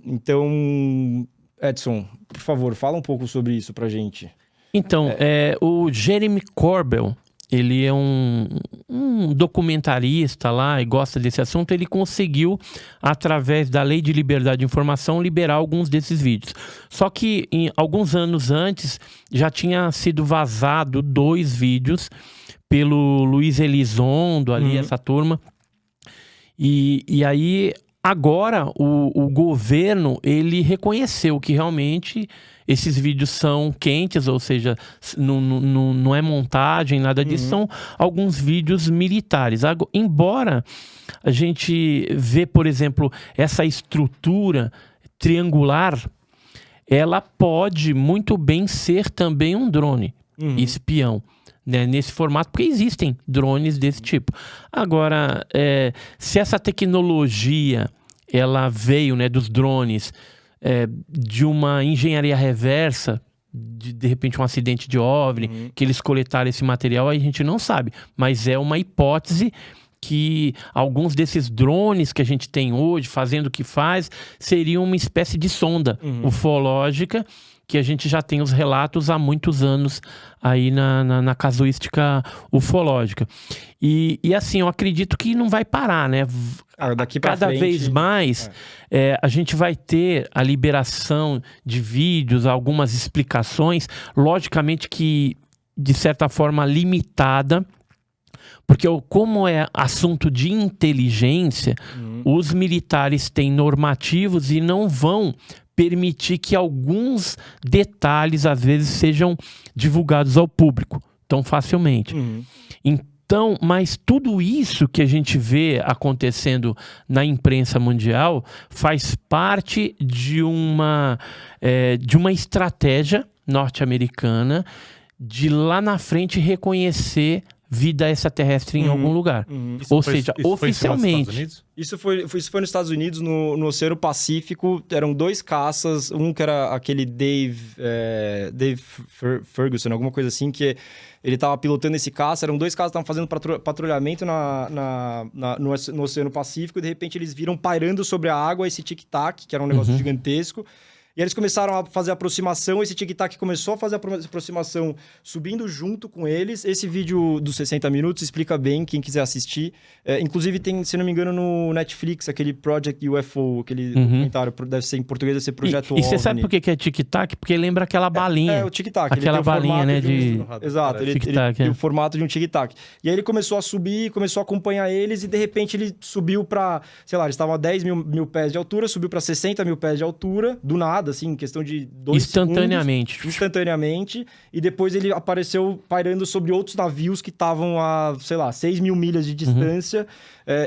Então, Edson, por favor, fala um pouco sobre isso pra gente. Então, o Jeremy Corbell, ele é um documentarista lá e gosta desse assunto. Ele conseguiu, através da Lei de Liberdade de Informação, liberar alguns desses vídeos. Só que, alguns anos antes, já tinha sido vazado 2 vídeos pelo Luiz Elizondo, ali, essa turma. E aí, agora, o governo, ele reconheceu que realmente esses vídeos são quentes, ou seja, não é montagem, nada disso, são alguns vídeos militares. Embora a gente vê, por exemplo, essa estrutura triangular, ela pode muito bem ser também um drone espião, né, nesse formato, porque existem drones desse tipo. Agora, se essa tecnologia ela veio, né, dos drones, de uma engenharia reversa, de repente um acidente de OVNI, que eles coletaram esse material, a gente não sabe. Mas é uma hipótese que alguns desses drones que a gente tem hoje, fazendo o que faz, seriam uma espécie de sonda ufológica, que a gente já tem os relatos há muitos anos aí na casuística ufológica. E assim, eu acredito que não vai parar, né? Daqui pra Cada frente, vez mais a gente vai ter a liberação de vídeos, algumas explicações, logicamente que de certa forma limitada, porque como é assunto de inteligência, os militares têm normativos e não vão permitir que alguns detalhes, às vezes, sejam divulgados ao público tão facilmente. Então, mas tudo isso que a gente vê acontecendo na imprensa mundial faz parte de uma estratégia norte-americana de lá na frente reconhecer vida extraterrestre em algum lugar. Ou seja, oficialmente. Isso foi nos Estados Unidos, no Oceano Pacífico. Eram 2 caças, um que era aquele Dave Ferguson, alguma coisa assim, que ele estava pilotando esse caça. Eram 2 caças que estavam fazendo patrulhamento no Oceano Pacífico, e de repente eles viram pairando sobre a água esse tic-tac, que era um negócio gigantesco. E eles começaram a fazer a aproximação, esse tic-tac começou a fazer a aproximação subindo junto com eles. Esse vídeo dos 60 minutos explica bem, quem quiser assistir. Inclusive tem, se não me engano, no Netflix, aquele Project UFO, aquele documentário, deve ser em português, deve ser Projeto OVNI. E você sabe por que é tic-tac? Porque lembra aquela balinha. O tic-tac. Aquela balinha, né? Exato, ele tem o formato de um tic-tac. E aí ele começou a subir, começou a acompanhar eles, e de repente ele subiu para, sei lá, eles estavam a 10 mil pés de altura, subiu para 60 mil pés de altura, do nada, assim, em questão de 2 segundos. Instantaneamente. E depois ele apareceu pairando sobre outros navios que estavam a, sei lá, 6 mil milhas de distância.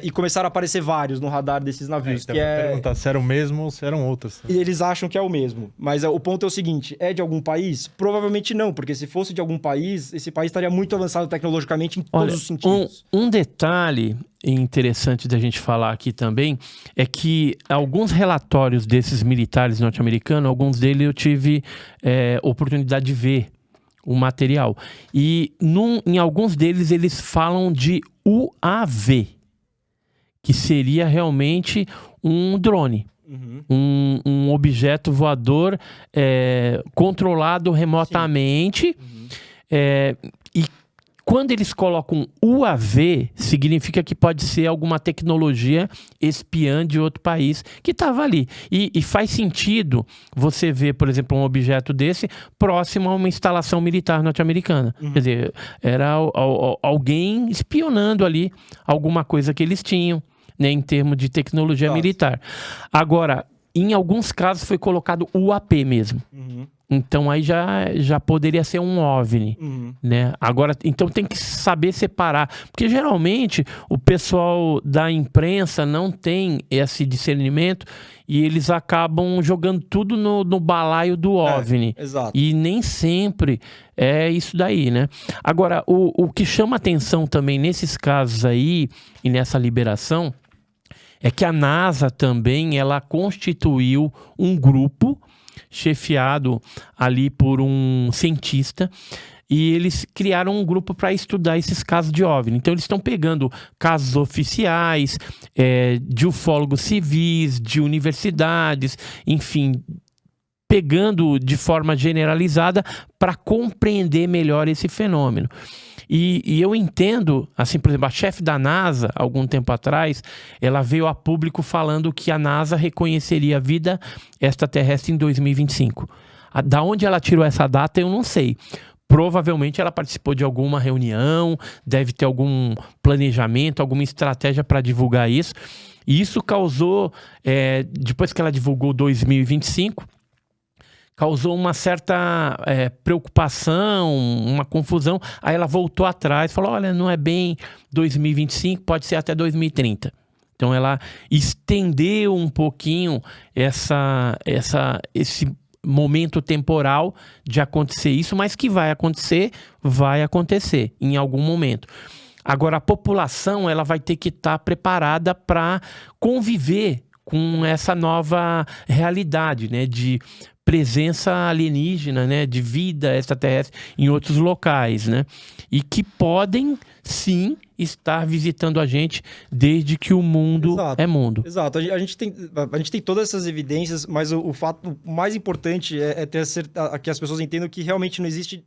E começaram a aparecer vários no radar desses navios. Então, perguntar se era o mesmo ou se eram outros. E eles acham que é o mesmo. Mas o ponto é o seguinte, é de algum país? Provavelmente não, porque se fosse de algum país, esse país estaria muito avançado tecnologicamente em todos os sentidos. Um detalhe interessante da gente falar aqui também é que alguns relatórios desses militares norte-americanos, alguns deles eu tive oportunidade de ver o material. E em alguns deles eles falam de UAV, que seria realmente um drone. Um objeto voador controlado remotamente. E quando eles colocam UAV, significa que pode ser alguma tecnologia espiã de outro país que estava ali. E faz sentido você ver, por exemplo, um objeto desse próximo a uma instalação militar norte-americana. Quer dizer, era alguém espionando ali alguma coisa que eles tinham, né, em termos de tecnologia militar. Agora, em alguns casos foi colocado UAP mesmo. Então aí já poderia ser um OVNI, né? Agora, então tem que saber separar, porque geralmente o pessoal da imprensa não tem esse discernimento e eles acabam jogando tudo no balaio do OVNI. Exato. E nem sempre é isso daí, né? Agora, o que chama atenção também nesses casos aí e nessa liberação é que a NASA também, ela constituiu um grupo chefiado ali por um cientista, e eles criaram um grupo para estudar esses casos de OVNI. Então eles estão pegando casos oficiais, de ufólogos civis, de universidades, enfim, pegando de forma generalizada para compreender melhor esse fenômeno. E eu entendo, assim, por exemplo, a chefe da NASA, algum tempo atrás, ela veio a público falando que a NASA reconheceria a vida extraterrestre em 2025. Da onde ela tirou essa data, eu não sei. Provavelmente ela participou de alguma reunião, deve ter algum planejamento, alguma estratégia para divulgar isso. E isso causou, depois que ela divulgou 2025, causou uma certa preocupação, uma confusão. Aí ela voltou atrás, falou, olha, não é bem 2025, pode ser até 2030. Então ela estendeu um pouquinho esse momento temporal de acontecer isso, mas que vai acontecer em algum momento. Agora, a população ela vai ter que estar preparada para conviver com essa nova realidade, né, de presença alienígena, né, de vida extraterrestre em outros locais, né, e que podem, sim, estar visitando a gente desde que o mundo é mundo. Exato. A gente tem todas essas evidências, mas o fato mais importante é ter que as pessoas entendam que realmente não existe...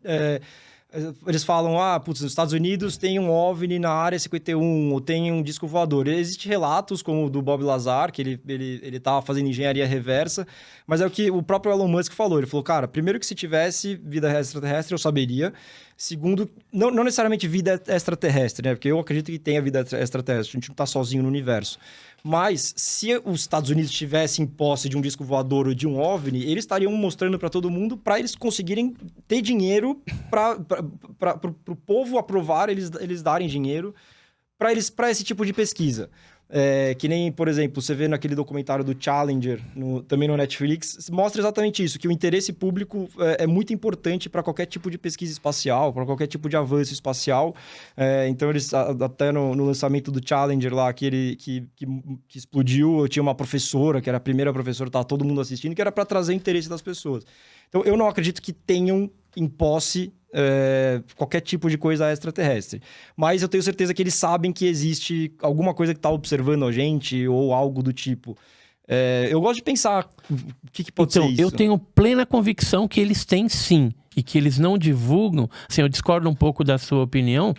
Eles falam, nos Estados Unidos tem um OVNI na área 51, ou tem um disco voador. Existem relatos, como o do Bob Lazar, que ele tava fazendo engenharia reversa, mas é o que o próprio Elon Musk falou. Ele falou, cara, primeiro que se tivesse vida extraterrestre, eu saberia. Segundo, não necessariamente vida extraterrestre, né? Porque eu acredito que tenha vida extraterrestre, a gente não tá sozinho no universo. Mas, se os Estados Unidos tivessem posse de um disco voador ou de um OVNI, eles estariam mostrando para todo mundo para eles conseguirem ter dinheiro para o povo aprovar, eles darem dinheiro para esse tipo de pesquisa. Que nem, por exemplo, você vê naquele documentário do Challenger, também no Netflix, mostra exatamente isso, que o interesse público é muito importante para qualquer tipo de pesquisa espacial, para qualquer tipo de avanço espacial. Então, eles, até no lançamento do Challenger lá, que explodiu, eu tinha uma professora, que era a primeira professora, estava todo mundo assistindo, que era para trazer o interesse das pessoas. Então, eu não acredito que tenham em posse qualquer tipo de coisa extraterrestre. Mas eu tenho certeza que eles sabem que existe alguma coisa que está observando a gente ou algo do tipo. Eu gosto de pensar o que pode ser isso. Eu tenho plena convicção que eles têm sim. E que eles não divulgam. Assim, eu discordo um pouco da sua opinião,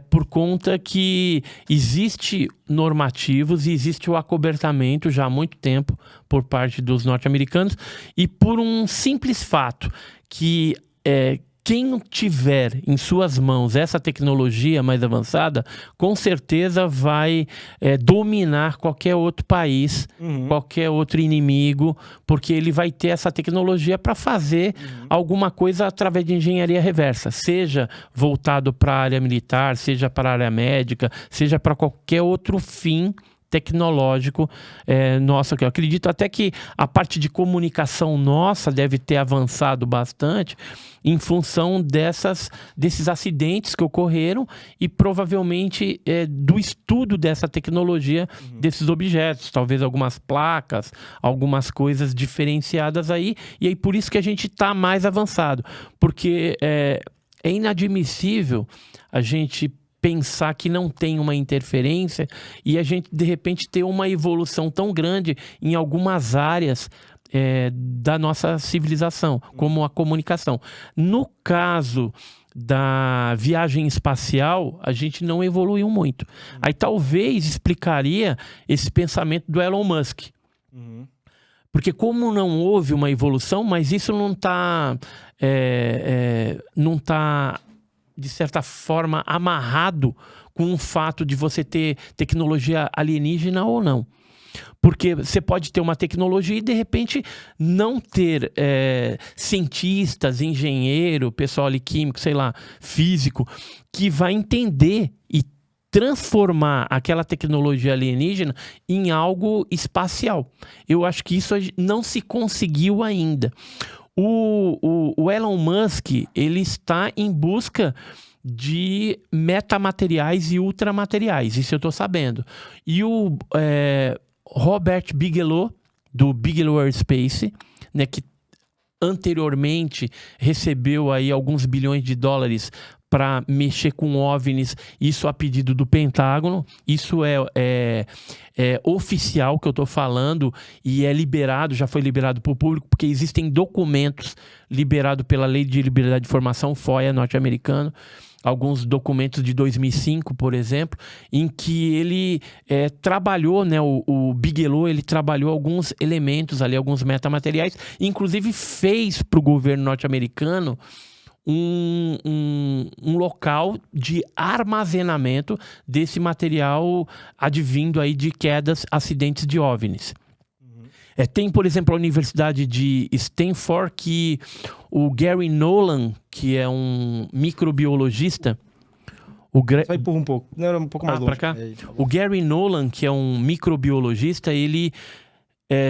por conta que existe normativos e existe o acobertamento já há muito tempo por parte dos norte-americanos e por um simples fato que quem tiver em suas mãos essa tecnologia mais avançada, com certeza vai dominar qualquer outro país, qualquer outro inimigo, porque ele vai ter essa tecnologia para fazer alguma coisa através de engenharia reversa, seja voltado para a área militar, seja para a área médica, seja para qualquer outro fim tecnológico nosso aqui. Eu acredito até que a parte de comunicação nossa deve ter avançado bastante em função desses acidentes que ocorreram e provavelmente do estudo dessa tecnologia, desses objetos, talvez algumas placas, algumas coisas diferenciadas aí, e aí por isso que a gente está mais avançado, porque é inadmissível a gente pensar que não tem uma interferência e a gente, de repente, ter uma evolução tão grande em algumas áreas da nossa civilização, como a comunicação. No caso da viagem espacial, a gente não evoluiu muito. Aí talvez explicaria esse pensamento do Elon Musk. Porque como não houve uma evolução, mas isso não está de certa forma, amarrado com o fato de você ter tecnologia alienígena ou não. Porque você pode ter uma tecnologia e, de repente, não ter cientistas, engenheiro, pessoal ali químico, sei lá, físico, que vai entender e transformar aquela tecnologia alienígena em algo espacial. Eu acho que isso não se conseguiu ainda. O Elon Musk, ele está em busca de metamateriais e ultramateriais, isso eu estou sabendo. E o Robert Bigelow, do Bigelow Aerospace, né, que anteriormente recebeu aí alguns bilhões de dólares para mexer com OVNIs, isso a pedido do Pentágono. Isso é oficial que eu estou falando e é liberado, já foi liberado para o público, porque existem documentos liberados pela Lei de Liberdade de Informação, FOIA norte-americano, alguns documentos de 2005, por exemplo, em que ele trabalhou, né, o Bigelow, ele trabalhou alguns elementos ali, alguns metamateriais, inclusive fez para o governo norte-americano um local de armazenamento desse material advindo aí de quedas, acidentes de OVNIs. Tem, por exemplo, a Universidade de Stanford, que o Gary Nolan, que é um microbiologista... Só empurra um pouco. Não, era um pouco mais longe. Pra cá? O Gary Nolan, que é um microbiologista, ele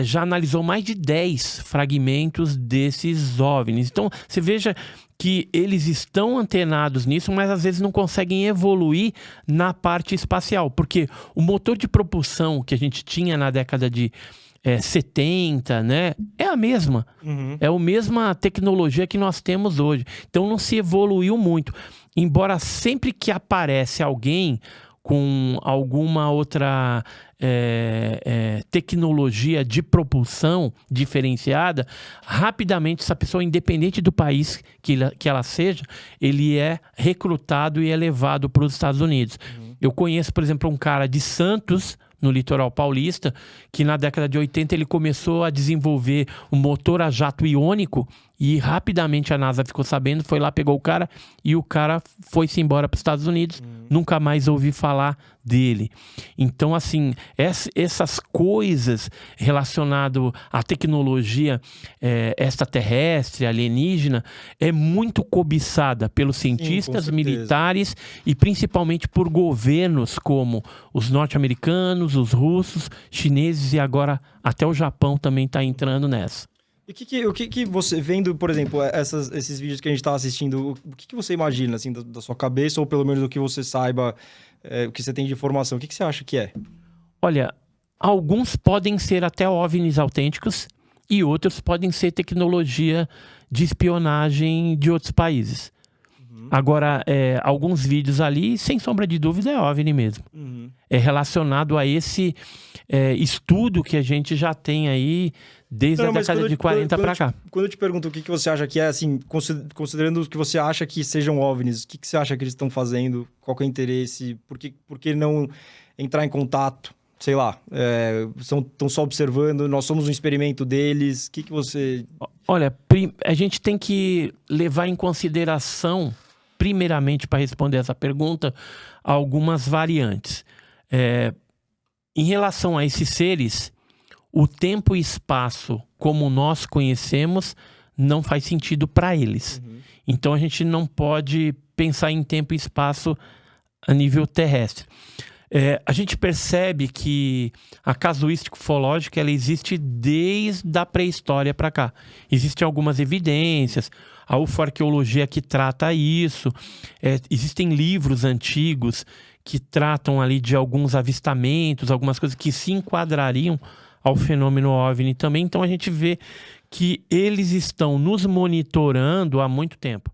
já analisou mais de 10 fragmentos desses OVNIs. Então, você veja que eles estão antenados nisso, mas às vezes não conseguem evoluir na parte espacial. Porque o motor de propulsão que a gente tinha na década de 70, né? É a mesma. É a mesma tecnologia que nós temos hoje. Então não se evoluiu muito. Embora sempre que aparece alguém com alguma outra tecnologia de propulsão diferenciada, rapidamente essa pessoa, independente do país que ela seja, ele é recrutado e é levado para os Estados Unidos. Eu conheço, por exemplo, um cara de Santos, no litoral paulista, que na década de 80 ele começou a desenvolver um motor a jato iônico e rapidamente a NASA ficou sabendo, foi lá, pegou o cara e o cara foi-se embora para os Estados Unidos. Nunca mais ouvi falar dele. Então, assim, essas coisas relacionadas à tecnologia extraterrestre, alienígena, é muito cobiçada pelos cientistas, militares e principalmente por governos como os norte-americanos, os russos, chineses e agora até o Japão também está entrando nessa. E o que você, vendo, por exemplo, esses vídeos que a gente está assistindo, o que você imagina, assim, da sua cabeça, ou pelo menos do que você saiba, o que você tem de informação, o que você acha que é? Olha, alguns podem ser até OVNIs autênticos e outros podem ser tecnologia de espionagem de outros países. Agora, alguns vídeos ali, sem sombra de dúvida, é OVNI mesmo. É relacionado a esse estudo que a gente já tem aí desde a década de 40 para cá. Quando eu te pergunto o que você acha que é, assim, considerando o que você acha que sejam OVNIs, o que você acha que eles estão fazendo? Qual que é o interesse? Por que não entrar em contato? Sei lá, estão só observando, nós somos um experimento deles, o que você... Olha, a gente tem que levar em consideração, primeiramente, para responder essa pergunta, algumas variantes. Em relação a esses seres, o tempo e espaço como nós conhecemos não faz sentido para eles. Então a gente não pode pensar em tempo e espaço a nível terrestre. A gente percebe que a casuística ufológica ela existe desde a pré-história para cá. Existem algumas evidências, a ufoarqueologia que trata isso, existem livros antigos que tratam ali de alguns avistamentos, algumas coisas que se enquadrariam ao fenômeno OVNI também. Então a gente vê que eles estão nos monitorando há muito tempo.